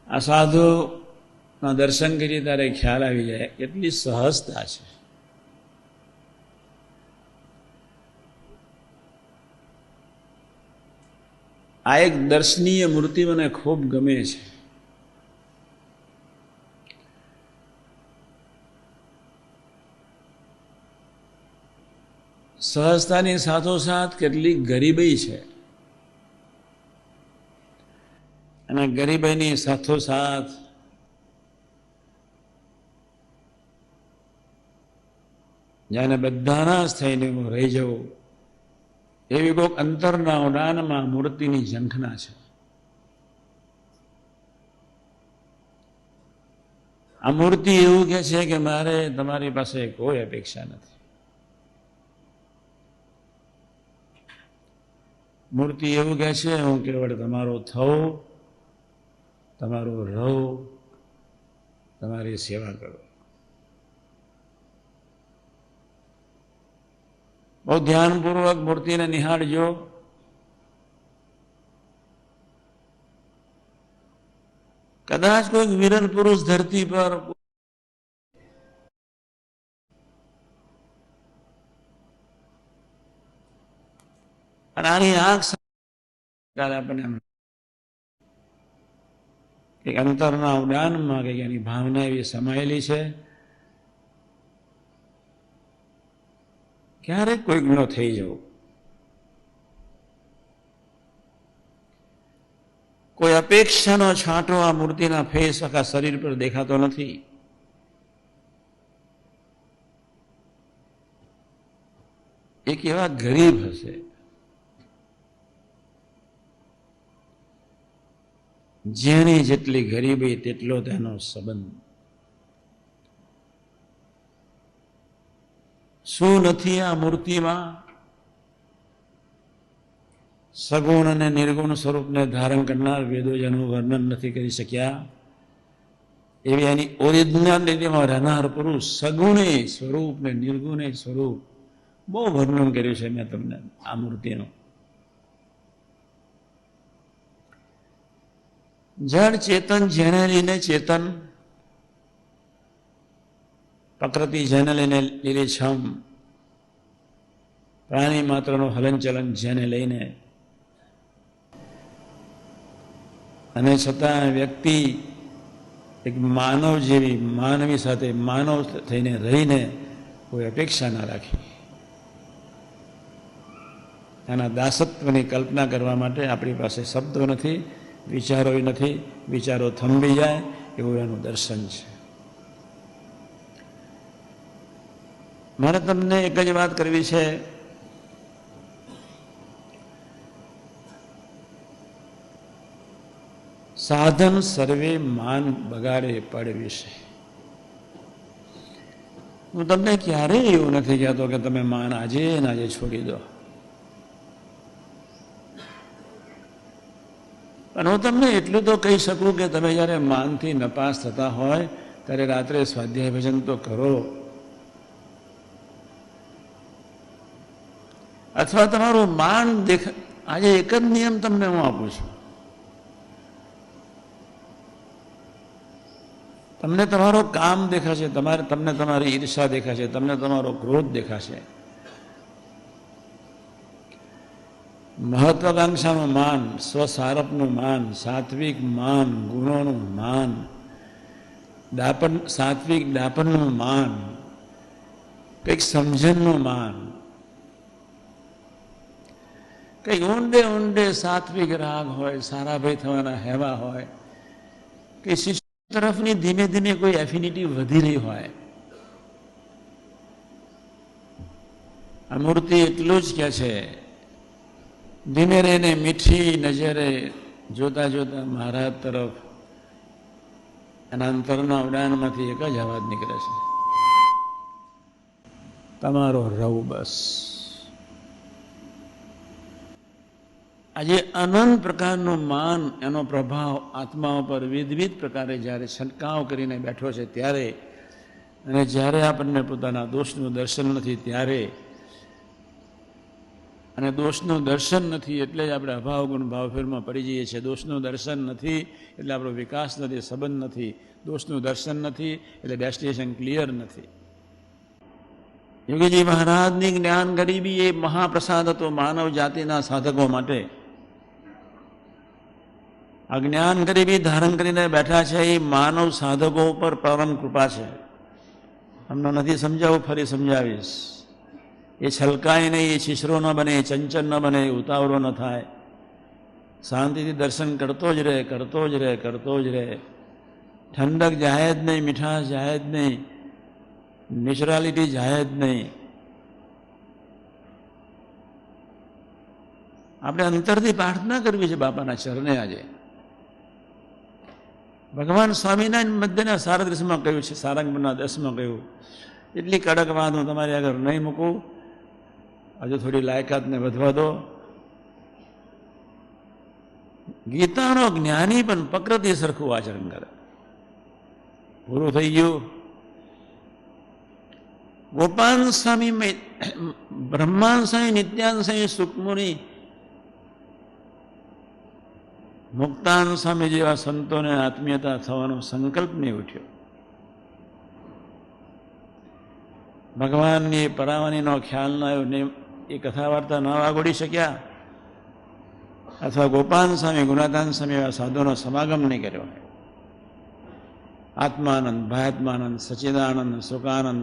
આ સાધુના દર્શન કરીએ ત્યારે ખ્યાલ આવી જાય કેટલી સહજતા છે. આ એક દર્શનીય મૂર્તિ મને ખૂબ ગમે છે. સહજતાની સાથોસાથ કેટલીક ગરીબાઈ છે, અને ગરીબાઈની સાથોસાથ જાણે બધાના જ થઈને હું રહી જવું એવી કોઈક અંતરના ઉડાનમાં મૂર્તિની ઝંખના છે. આ મૂર્તિ એવું કહે છે કે મારે તમારી પાસે કોઈ અપેક્ષા નથી. મૂર્તિ એવું કહે છે હું કેવળ તમારો થવું, તમારો રહું, તમારી સેવા કરો. બહુ ધ્યાનપૂર્વક મૂર્તિને નિહાળજો. કદાચ કોઈ વિરલ પુરુષ ધરતી પર અને આની આંખ આપણને એક અંતરના ઉડાનમાં કંઈક એની ભાવના એવી સમાયેલી છે. ક્યારેક કોઈક ન થઈ જવું, કોઈ અપેક્ષાનો છાંટો આ મૂર્તિના ફેસ આખા શરીર પર દેખાતો નથી. એ કેવા ગરીબ હશે, જેની જેટલી ગરીબી તેટલો તેનો સંબંધ. શું નથી આ મૂર્તિમાં? સગુણ અને નિર્ગુણ સ્વરૂપને ધારણ કરનાર વેદો જેનું વર્ણન નથી કરી શક્યા એવી એની ઓરિજિનાલિટીમાં રહેનાર પુરુષ સગુણે સ્વરૂપ ને નિર્ગુણે સ્વરૂપ બહુ વર્ણન કર્યું છે મેં તમને આ મૂર્તિનું. જળ ચેતન જેને લઈને ચેતન, પ્રકૃતિ જેને લઈને લીલીછમ, પ્રાણી માત્રનું હલનચલન જેને લઈને, અને છતાં વ્યક્તિ એક માનવ જેવી માનવી સાથે માનવ થઈને રહીને કોઈ અપેક્ષા ના રાખી, એના દાસત્વની કલ્પના કરવા માટે આપણી પાસે શબ્દો નથી, વિચારો નથી. વિચારો થંભી જાય એવું એનું દર્શન છે. મારે તમને એક જ વાત કરવી છે. સાધન સર્વે માન બગાડે પડ વિશે. હું તમને ક્યારેય એવું નથી કહેતો કે તમે માન આજે ને આજે છોડી દો. અને હું તમને એટલું તો કહી શકું કે તમે જ્યારે માનથી નપાસ થતા હોય ત્યારે રાત્રે સ્વાધ્યાય ભજન તો કરો, અથવા તમારું માન આજે એક જ નિયમ તમને હું આપું છું. તમને તમારો કામ દેખાશે, તમને તમારી ઈર્ષા દેખાશે, તમને તમારો ક્રોધ દેખાશે. મહત્વાકાંક્ષાનું માન, સ્વસારપનું માન, સાત્વિક માન, ગુણોનું માન, સાત્વિક ડાપણનું માન, કંઈક સમજણનું માન, કંઈક ઊંડે ઊંડે સાત્વિક રાગ હોય, સારા ભાઈ થવાના હેવા હોય, કે શિષ્ય તરફની ધીમે ધીમે કોઈ એફિનિટી વધી રહી હોય. આ મૂર્તિ એટલું જ કે છે, ધીમે રહીને મીઠી નજરે જોતા જોતા મહારાજ તરફ એના અંતરના ઉડાનમાંથી એક જ અવાજ નીકળે છે, તમારો રવ બસ. આજે અનંત પ્રકારનું માન, એનો પ્રભાવ આત્માઓ પર વિવિધ પ્રકારે જ્યારે છંટકાવ કરીને બેઠો છે ત્યારે, અને જ્યારે આપણને પોતાના દોષનું દર્શન નથી ત્યારે અને દોષનું દર્શન નથી એટલે જ આપણે અભાવ ગુણ ભાવફેરમાં પડી જઈએ છીએ. દોષનું દર્શન નથી એટલે આપણો વિકાસ નથી, સંબંધ નથી. દોષનું દર્શન નથી એટલે ડેસ્ટિનેશન ક્લિયર નથી. યોગીજી મહારાજની જ્ઞાન ગરીબી એ મહાપ્રસાદ હતો માનવ જાતિના સાધકો માટે. આ જ્ઞાન ગરીબી ધારણ કરીને બેઠા છે એ માનવ સાધકો ઉપર પરમ કૃપા છે. અમને નથી સમજાવું, ફરી સમજાવીશ. એ છલકાય નહીં, એ છીછરો ન બને, એ ચંચલ ન બને, એ ઉતાવળો ન થાય. શાંતિથી દર્શન કરતો જ રહે, કરતો જ રહે, કરતો જ રહે. ઠંડક જાય જ નહીં, મીઠાશ જાય જ નહીં, નેચરાલિટી જાય જ નહીં. આપણે અંતરથી પ્રાર્થના કરવી છે બાપાના ચરણે. આજે ભગવાન સ્વામિનારાયણ મધ્યના સારદ્રશમાં કહ્યું છે, સારંગના 10માં કહ્યું, એટલી કડક વાત હું તમારી આગળ નહીં મૂકું, હજુ થોડી લાયકાતને વધવા દો. ગીતાનો જ્ઞાની પણ પ્રકૃતિ સરખું આચરણ કરે. પૂરું થઈ ગયું. ગોપાલ સ્વામી, બ્રહ્માંડ સ્વામી, નિત્યાનંદ સ્વામી, સુખમુનિ, મુક્તાનંદ સ્વામી જેવા સંતોને આત્મીયતા થવાનો સંકલ્પ નહીં ઉઠ્યો. ભગવાનની પરાવાનીનો ખ્યાલ ન આવ્યો ને એ કથા વાર્તા ન વાગોડી શક્યા, અથવા ગોપાલ સ્વામી, ગુણાતાન સ્વામી એવા સાધુનો સમાગમ નહીં કર્યો. આત્માનંદ, ભાયાત્માનંદ, સચ્ચિદાનંદ, સુખાનંદ,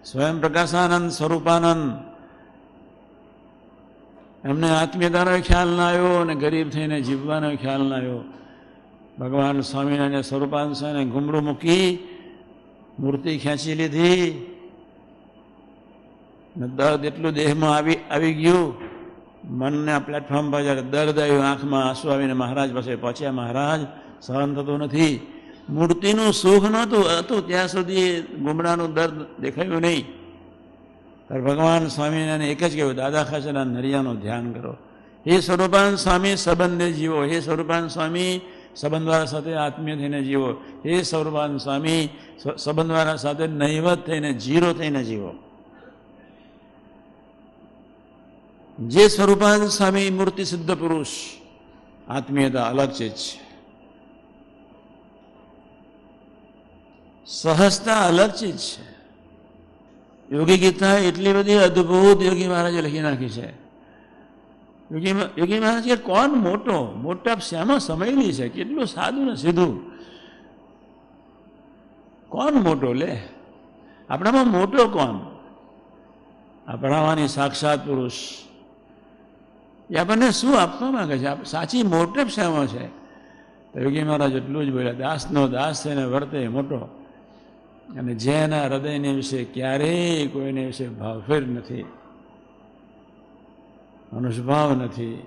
સ્વયં પ્રકાશાનંદ, સ્વરૂપાનંદ, એમને આત્મીયતાનો ખ્યાલ ના આવ્યો અને ગરીબ થઈને જીવવાનો ખ્યાલ ના આવ્યો. ભગવાન સ્વામિનારાયણ સ્વરૂપાનંદ સ્વામીને ઘૂમડું મૂકી મૂર્તિ ખેંચી લીધી. દર્દ એટલું દેહમાં આવી ગયું. મનના પ્લેટફોર્મ પર જ્યારે દર્દ આવ્યું, આંખમાં આંસુ આવીને મહારાજ પાસે પહોંચ્યા. મહારાજ, સહન થતું નથી. મૂર્તિનું સુખ નહોતું હતું ત્યાં સુધી ગુમડાનું દર્દ દેખાયું નહીં. ત્યારે ભગવાન સ્વામિનારાયણે એક જ કહ્યું, દાદા ખાચરના નરિયાનું ધ્યાન કરો. હે સ્વરૂપાનંદ સ્વામી, સંબંધે જીવો. હે સ્વરૂપાનંદ સ્વામી, સંબંધવાળા સાથે આત્મીય થઈને જીવો. હે સ્વરૂપાનંદ સ્વામી, સંબંધવાળા સાથે નહિવત થઈને, જીરો થઈને જીવો. જે સ્વરૂપાનંદ સ્વામી મૂર્તિ સિદ્ધ પુરુષ, આત્મીયતા અલગ ચીજ છે, સહજતા અલગ ચીજ છે. યોગી ગીતા એટલી બધી અદ્ભુત યોગી મહારાજે લખી નાખી છે. યોગી મહારાજ કે કોણ મોટા શ્યામાં સમયેલી છે, કેટલું સાદું ને સીધું. કોણ મોટો લે? આપણામાં મોટો કોણ? આપણાવાની સાક્ષાત પુરુષ એ આપણને શું આપવા માંગે છે? સાચી મોટપ શ્યામાં છે. તો યોગી મહારાજ એટલું જ બોલ્યા, દાસનો દાસ થઈને વર્તે મોટો, અને જેના હૃદયને વિશે ક્યારેય કોઈને વિશે ભાવફેર નથી, અનુસ્ભાવ નથી,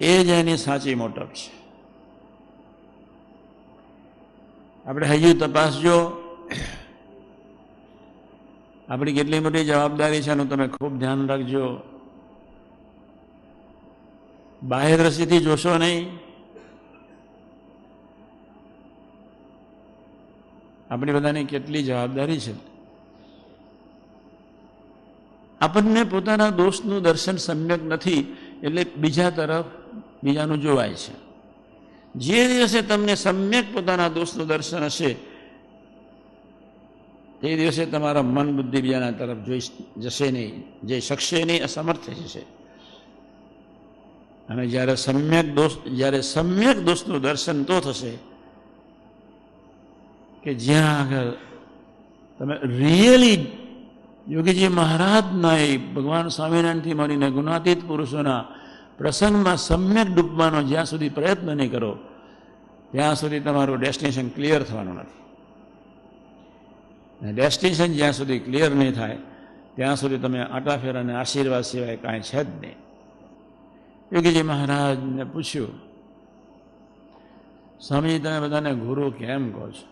એ જ એની સાચી મોટપ છે. આપણે હજુ તપાસજો આપણી કેટલી મોટી જવાબદારી છે એનું તમે ખૂબ ધ્યાન રાખજો. બાહ્ય દ્રષ્ટિથી જોશો નહીં. આપણી બધાની કેટલી જવાબદારી છે. આપણને પોતાના દોષનું દર્શન સમ્યક નથી એટલે બીજા તરફ બીજાનું જોવાય છે. જે દિવસે તમને સમ્યક પોતાના દોષનું દર્શન હશે તે દિવસે તમારા મન બુદ્ધિ બીજાના તરફ જોઈ જશે નહીં, જે શકશે નહીં, અસમર્થ થઈ જશે. અને જ્યારે સમ્યક દોષનું દર્શન તો થશે કે જ્યાં આગળ તમે રિયલી યોગીજી મહારાજના એ ભગવાન સ્વામિનારાયણથી મળીને ગુણાતીત પુરુષોના પ્રસંગમાં સમ્યક ડૂબવાનો જ્યાં સુધી પ્રયત્ન નહીં કરો ત્યાં સુધી તમારું ડેસ્ટિનેશન ક્લિયર થવાનું નથી. ડેસ્ટિનેશન જ્યાં સુધી ક્લિયર નહીં થાય ત્યાં સુધી તમે આટાફેર અને આશીર્વાદ સિવાય કાંઈ છે જ નહીં. યોગીજી મહારાજને પૂછ્યું, સ્વામી તમે બધાને ગુરુ કેમ કહો છો?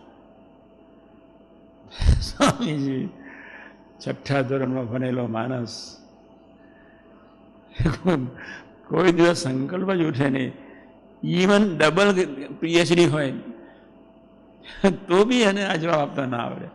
સ્વામીજી છઠ્ઠા ધોરણમાં ભણેલો માણસ, કોઈ દિવસ સંકલ્પ જ ઉઠે નહીં. ઇવન ડબલ પીએચડી હોય તો બી એને આ જવાબ આપતા ના આવડે.